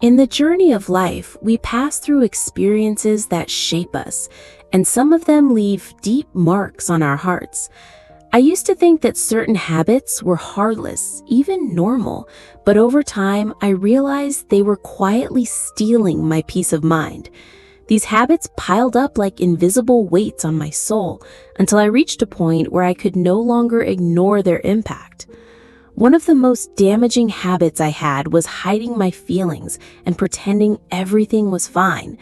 In the journey of life, we pass through experiences that shape us, and some of them leave deep marks on our hearts. I used to think that certain habits were harmless, even normal, but over time, I realized they were quietly stealing my peace of mind. These habits piled up like invisible weights on my soul until I reached a point where I could no longer ignore their impact. One of the most damaging habits I had was hiding my feelings and pretending everything was fine.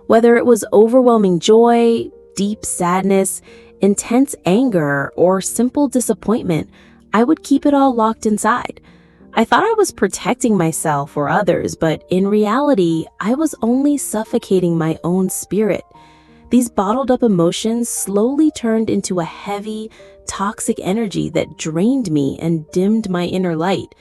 Whether it was overwhelming joy, deep sadness, intense anger, or simple disappointment, I would keep it all locked inside. I thought I was protecting myself or others, but in reality, I was only suffocating my own spirit. These bottled up emotions slowly turned into a heavy, toxic energy that drained me and dimmed my inner light.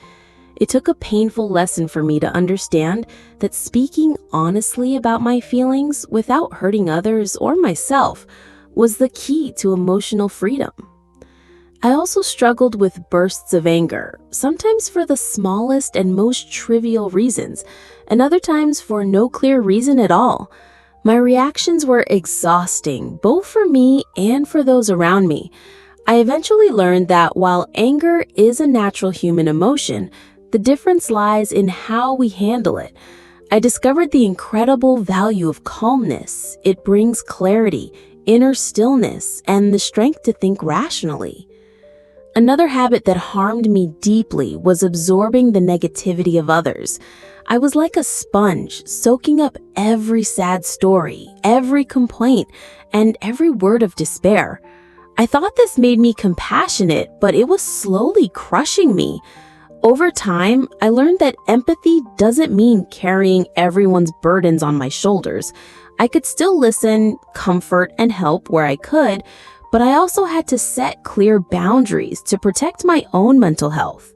It took a painful lesson for me to understand that speaking honestly about my feelings without hurting others or myself was the key to emotional freedom. I also struggled with bursts of anger, sometimes for the smallest and most trivial reasons, and other times for no clear reason at all. My reactions were exhausting, both for me and for those around me. I eventually learned that while anger is a natural human emotion, the difference lies in how we handle it. I discovered the incredible value of calmness. It brings clarity, inner stillness, and the strength to think rationally. Another habit that harmed me deeply was absorbing the negativity of others. I was like a sponge, soaking up every sad story, every complaint, and every word of despair. I thought this made me compassionate, but it was slowly crushing me. Over time, I learned that empathy doesn't mean carrying everyone's burdens on my shoulders. I could still listen, comfort, and help where I could, but I also had to set clear boundaries to protect my own mental health.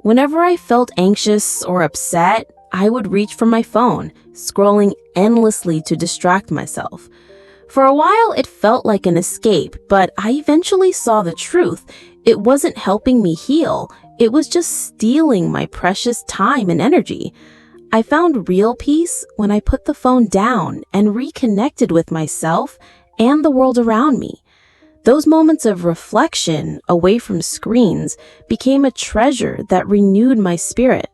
Whenever I felt anxious or upset, I would reach for my phone, scrolling endlessly to distract myself. For a while, it felt like an escape, but I eventually saw the truth. It wasn't helping me heal. It was just stealing my precious time and energy. I found real peace when I put the phone down and reconnected with myself and the world around me. Those moments of reflection away from screens became a treasure that renewed my spirit.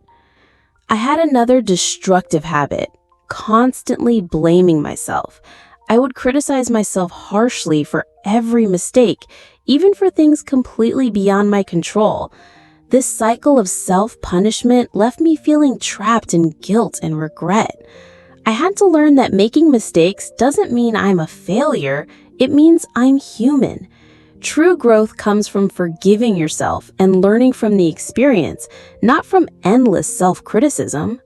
I had another destructive habit, constantly blaming myself. I would criticize myself harshly for every mistake, even for things completely beyond my control. This cycle of self-punishment left me feeling trapped in guilt and regret. I had to learn that making mistakes doesn't mean I'm a failure. It means I'm human. True growth comes from forgiving yourself and learning from the experience, not from endless self-criticism.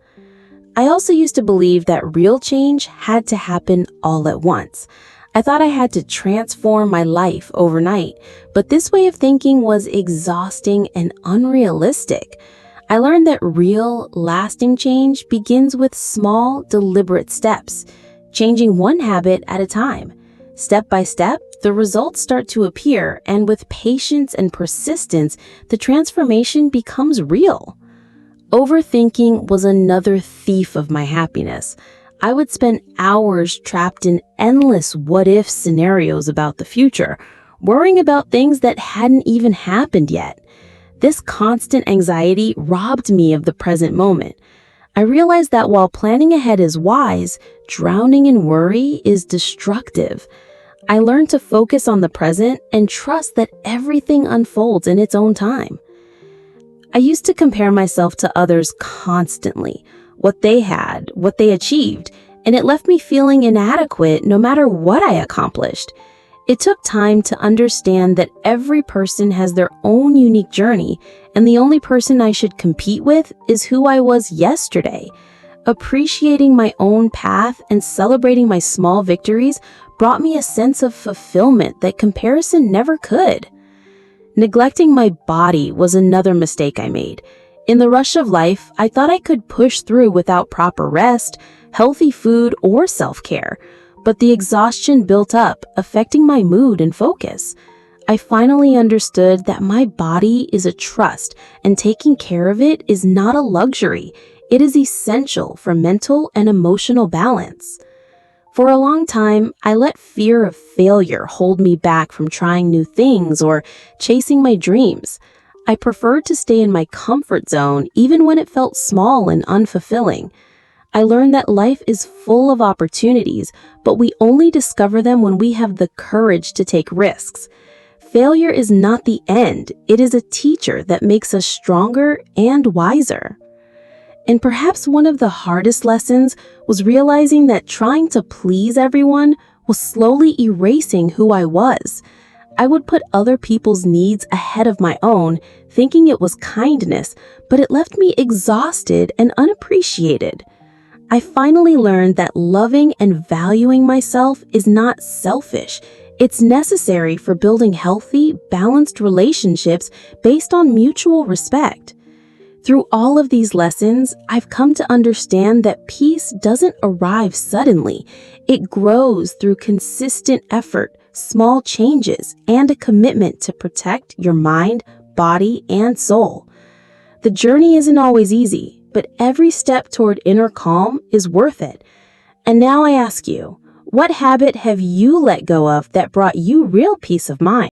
I also used to believe that real change had to happen all at once. I thought I had to transform my life overnight, but this way of thinking was exhausting and unrealistic. I learned that real, lasting change begins with small, deliberate steps, changing one habit at a time. Step by step, the results start to appear, and with patience and persistence, the transformation becomes real. Overthinking was another thief of my happiness. I would spend hours trapped in endless what-if scenarios about the future, worrying about things that hadn't even happened yet. This constant anxiety robbed me of the present moment. I realized that while planning ahead is wise, drowning in worry is destructive. I learned to focus on the present and trust that everything unfolds in its own time. I used to compare myself to others constantly, what they had, what they achieved, and it left me feeling inadequate no matter what I accomplished. It took time to understand that every person has their own unique journey, and the only person I should compete with is who I was yesterday. Appreciating my own path and celebrating my small victories brought me a sense of fulfillment that comparison never could. Neglecting my body was another mistake I made. In the rush of life, I thought I could push through without proper rest, healthy food, or self-care, but the exhaustion built up, affecting my mood and focus. I finally understood that my body is a trust, and taking care of it is not a luxury. It is essential for mental and emotional balance. For a long time, I let fear of failure hold me back from trying new things or chasing my dreams. I preferred to stay in my comfort zone even when it felt small and unfulfilling. I learned that life is full of opportunities, but we only discover them when we have the courage to take risks. Failure is not the end, it is a teacher that makes us stronger and wiser. And perhaps one of the hardest lessons was realizing that trying to please everyone was slowly erasing who I was. I would put other people's needs ahead of my own, thinking it was kindness, but it left me exhausted and unappreciated. I finally learned that loving and valuing myself is not selfish. It's necessary for building healthy, balanced relationships based on mutual respect. Through all of these lessons, I've come to understand that peace doesn't arrive suddenly. It grows through consistent effort, small changes, and a commitment to protect your mind, body, and soul. The journey isn't always easy, but every step toward inner calm is worth it. And now I ask you, what habit have you let go of that brought you real peace of mind?